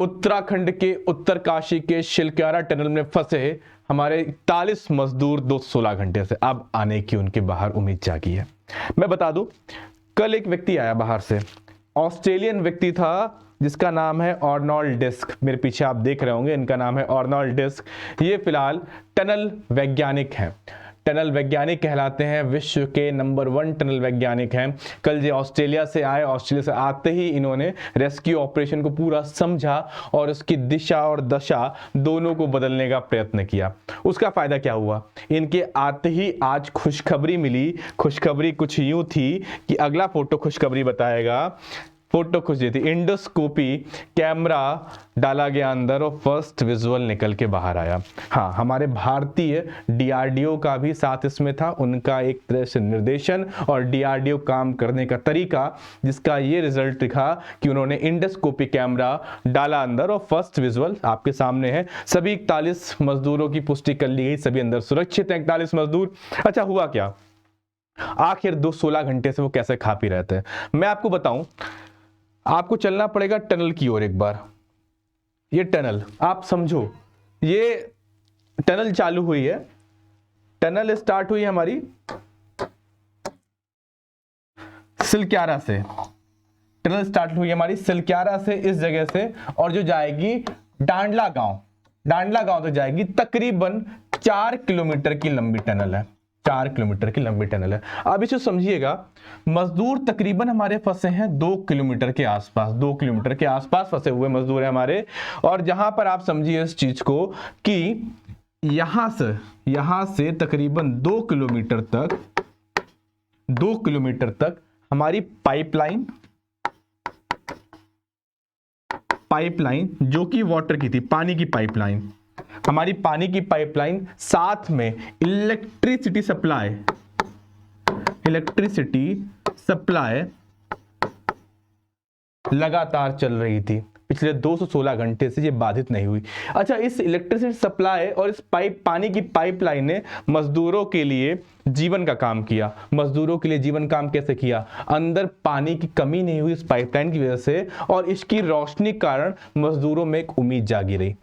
उत्तराखंड के उत्तरकाशी के शिलक्यारा टनल में फंसे हमारे 41 मजदूर 216 घंटे से अब आने की उनके बाहर उम्मीद जागी है। मैं बता दूं, कल एक व्यक्ति आया बाहर से, ऑस्ट्रेलियन व्यक्ति था जिसका नाम है अर्नोल्ड डिस्क। मेरे पीछे आप देख रहे होंगे, इनका नाम है अर्नोल्ड डिस्क। ये फिलहाल टनल वैज्ञानिक हैं, टनल वैज्ञानिक कहलाते हैं, विश्व के नंबर 1 टनल वैज्ञानिक हैं। कल ये ऑस्ट्रेलिया से आए, ऑस्ट्रेलिया से आते ही इन्होंने रेस्क्यू ऑपरेशन को पूरा समझा और उसकी दिशा और दशा दोनों को बदलने का प्रयत्न किया। उसका फायदा क्या हुआ? इनके आते ही आज खुशखबरी मिली। खुशखबरी कुछ यूं थी कि अगला फोटो खुशखबरी बताएगा। फोटो खुश थी, इंडोस्कोपी कैमरा डाला गया अंदर और फर्स्ट विजुअल निकल के बाहर आया। हाँ, हमारे भारतीय डीआरडीओ का भी साथ इसमें था, उनका एक तरह से निर्देशन और डीआरडीओ काम करने का तरीका, जिसका ये रिजल्ट दिखा कि उन्होंने इंडोस्कोपी कैमरा डाला अंदर और फर्स्ट विजुअल आपके सामने है। सभी 41 मजदूरों की पुष्टि कर ली गई, सभी अंदर सुरक्षित हैं 41 मजदूर। अच्छा, हुआ क्या आखिर 216 घंटे से वो कैसे खा पी रहे थे? मैं आपको बताऊं, आपको चलना पड़ेगा टनल की ओर एक बार। ये टनल आप समझो, ये टनल चालू हुई है, टनल स्टार्ट हुई है हमारी सिलक्यारा से। टनल स्टार्ट हुई है हमारी सिलक्यारा से, इस जगह से, और जो जाएगी डांडला गांव तो जाएगी। तकरीबन 4 किलोमीटर की लंबी टनल है, 4 किलोमीटर की लंबी टनल है। अब इसे समझिएगा, मजदूर तकरीबन हमारे फंसे हैं 2 किलोमीटर के आसपास, 2 किलोमीटर के आसपास फंसे हुए मजदूर हैं हमारे। और जहां पर आप समझिए इस चीज को कि यहां से तकरीबन 2 किलोमीटर तक हमारी पाइपलाइन जो कि वाटर की थी, पानी की पाइपलाइन, हमारी पानी की पाइपलाइन, साथ में इलेक्ट्रिसिटी सप्लाई लगातार चल रही थी। पिछले 216 घंटे से ये बाधित नहीं हुई। अच्छा, इस इलेक्ट्रिसिटी सप्लाई और इस पानी की पाइपलाइन ने मजदूरों के लिए जीवन का काम किया। मजदूरों के लिए जीवन काम कैसे किया? अंदर पानी की कमी नहीं हुई इस पाइपलाइन की वजह से, और इसकी रोशनी के कारण मजदूरों में एक उम्मीद जागी रही।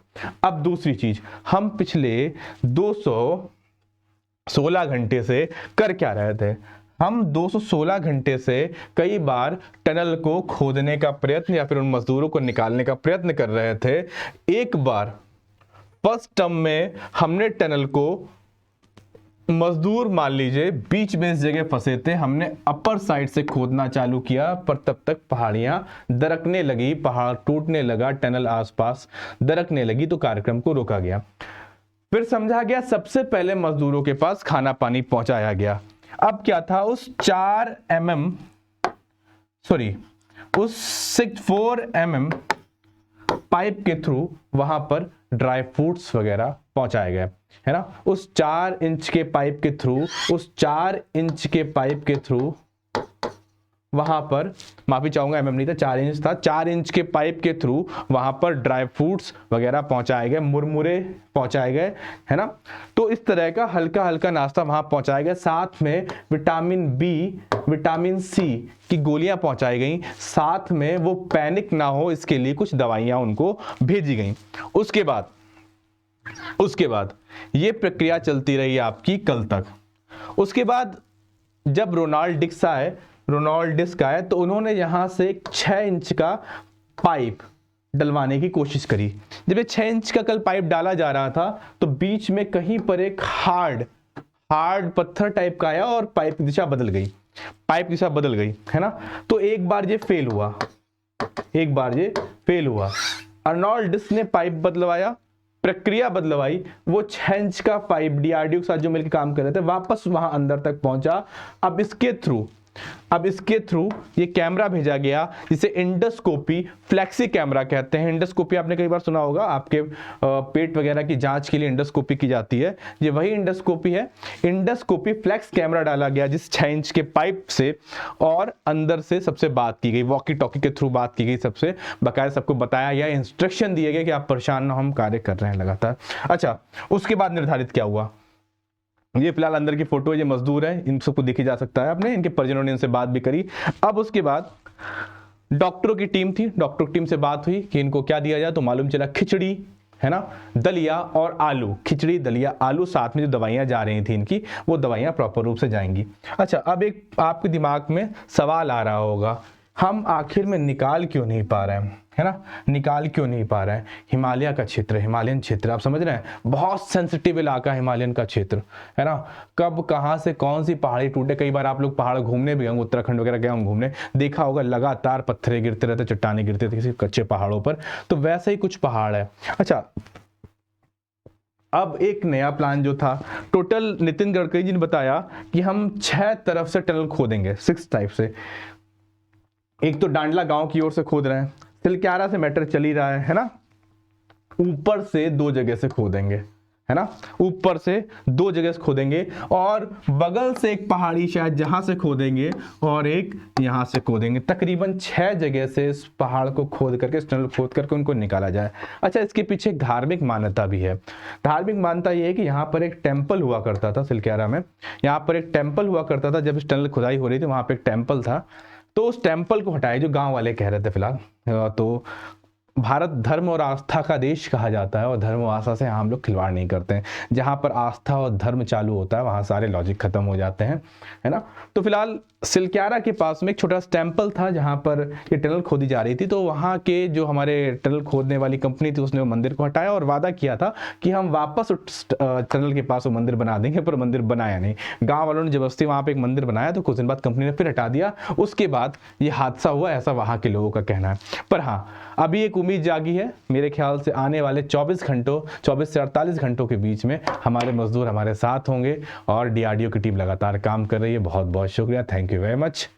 अब दूसरी चीज, हम पिछले 216 घंटे से कर क्या रहे थे? हम 216 घंटे से कई बार टनल को खोदने का प्रयत्न या फिर उन मजदूरों को निकालने का प्रयत्न कर रहे थे। एक बार फर्स्ट टर्म में हमने टनल को, मजदूर मान लीजिए बीच में इस जगह फंसे थे, हमने अपर साइड से खोदना चालू किया, पर तब तक पहाड़ियां दरकने लगी, पहाड़ टूटने लगा, टनल आसपास दरकने लगी, तो कार्यक्रम को रोका गया। फिर समझा गया सबसे पहले मजदूरों के पास खाना पानी पहुंचाया गया। अब क्या था, उस 4 mm पाइप के थ्रू वहां पर ड्राई फ्रूट्स वगैरह पहुंचाए गए, है ना। उस 4 इंच के पाइप के थ्रू वहां पर, माफी चाहूंगा, एमएम नहीं था, 4 इंच था, 4 इंच के पाइप के थ्रू वहां पर ड्राई फ्रूट्स वगैरह पहुंचाए गए, मुरमुरे पहुंचाए गए, है ना। तो इस तरह का हल्का हल्का नाश्ता वहां पहुंचाया गया। साथ में विटामिन बी, विटामिन सी की गोलियां पहुंचाई गई। साथ में वो पैनिक ना हो इसके लिए कुछ दवाइयां उनको भेजी गई। उसके बाद ये प्रक्रिया चलती रही आपकी कल तक। उसके बाद जब रोनाल्ड डिस्क आए तो उन्होंने यहां से एक 6 इंच का पाइप डलवाने की कोशिश करी। जब ये 6 इंच का कल पाइप डाला जा रहा था तो बीच में कहीं पर एक हार्ड पत्थर टाइप का आया और पाइप की दिशा बदल गई, है ना। तो एक बार ये फेल हुआ, अर्नोल्ड डिस्क ने पाइप बदलवाया, प्रक्रिया बदलवाई, वो 6 इंच का पाइप डीआरडीओ के साथ जो मिलकर काम कर रहे थे वापस वहां अंदर तक पहुंचा। अब इसके थ्रू ये कैमरा भेजा गया जिसे इंडोस्कोपी फ्लेक्सी कैमरा कहते हैं। इंडोस्कोपी आपने कई बार सुना होगा, आपके पेट वगैरह की जांच के लिए इंडोस्कोपी की जाती है, ये वही इंडोस्कोपी है। इंडोस्कोपी फ्लेक्स कैमरा डाला गया जिस 6 इंच के पाइप से, और अंदर से सबसे बात की गई, वॉकी टॉकी के थ्रू बात की गई, सबसे बकायदा सबको बताया गया, इंस्ट्रक्शन दिए गए कि आप परेशान ना हो, हम कार्य कर रहे हैं लगातार। अच्छा, उसके बाद निर्धारित क्या हुआ? ये फिलहाल अंदर की फोटो, ये मजदूर है, इन सबको देखी जा सकता है, आपने इनके परिजनों ने इनसे बात भी करी। अब उसके बाद डॉक्टरों की टीम थी, डॉक्टरों की टीम से बात हुई कि इनको क्या दिया जाए, तो मालूम चला खिचड़ी है ना, दलिया और आलू, खिचड़ी दलिया आलू, साथ में जो दवाइयाँ जा रही थी इनकी वो दवाइयाँ प्रॉपर रूप से जाएंगी। अच्छा, अब एक आपके दिमाग में सवाल आ रहा होगा, हम आखिर में निकाल क्यों नहीं पा रहे हैं, है ना, निकाल क्यों नहीं पा रहे हैं? हिमालय का क्षेत्र, हिमालयन क्षेत्र, आप समझ रहे हैं, बहुत सेंसिटिव इलाका हिमालयन का क्षेत्र, है ना, कब कहाँ से कौन सी पहाड़ी टूटे। कई बार आप लोग पहाड़ घूमने भी होंगे, उत्तराखंड वगैरह गए होंगे घूमने, देखा होगा लगातार पत्थरे गिरते रहते, चट्टाने गिरते थे किसी कच्चे पहाड़ों पर, तो वैसे ही कुछ पहाड़ है। अच्छा, अब एक नया प्लान जो था, टोटल नितिन गडकरी जी ने बताया कि हम 6 तरफ से टनल खोदेंगे, 6 टाइप से। एक तो डांडला गांव की ओर से खोद रहे हैं, तिलक्यारा से मैटर चल ही रहा है ना, ऊपर से 2 जगह से खोदेंगे, है ना, ऊपर से 2 जगह से खोदेंगे, और बगल से एक पहाड़ी शायद जहां से खोदेंगे, और एक यहां से खोदेंगे। तकरीबन 6 जगह से इस पहाड़ को खोद करके, इस टनल खोद करके उनको निकाला जाए। अच्छा, इसके पीछे एक धार्मिक मान्यता भी है। धार्मिक मान्यता यह है कि यहाँ पर एक टेम्पल हुआ करता था तिलक्यारा में, यहाँ पर एक टेम्पल हुआ करता था, जब इस टनल खुदाई हो रही थी वहां पर एक टेम्पल था, तो उस टेम्पल को हटाए, जो गांव वाले कह रहे थे फिलहाल। तो भारत धर्म और आस्था का देश कहा जाता है, और धर्म और आस्था से हम लोग खिलवाड़ नहीं करते हैं। जहां पर आस्था और धर्म चालू होता है वहां सारे लॉजिक खत्म हो जाते हैं, है ना। तो फिलहाल सिलक्यारा के पास में एक छोटा सा टेम्पल था जहां पर ये टनल खोदी जा रही थी, तो वहां के जो हमारे टनल खोदने वाली कंपनी थी उसने वो मंदिर को हटाया और वादा किया था कि हम वापस उस टनल के पास वो मंदिर बना देंगे, पर मंदिर बनाया नहीं। गाँव वालों ने जबरदस्ती वहां पर एक मंदिर बनाया, तो कुछ दिन बाद कंपनी ने फिर हटा दिया। उसके बाद ये हादसा हुआ, ऐसा वहां के लोगों का कहना है। पर हाँ, अभी एक उम्मीद जागी है, मेरे ख्याल से आने वाले 24 से 48 घंटों के बीच में हमारे मजदूर हमारे साथ होंगे, और DRDO की टीम लगातार काम कर रही है। बहुत बहुत शुक्रिया, थैंक यू वेरी मच।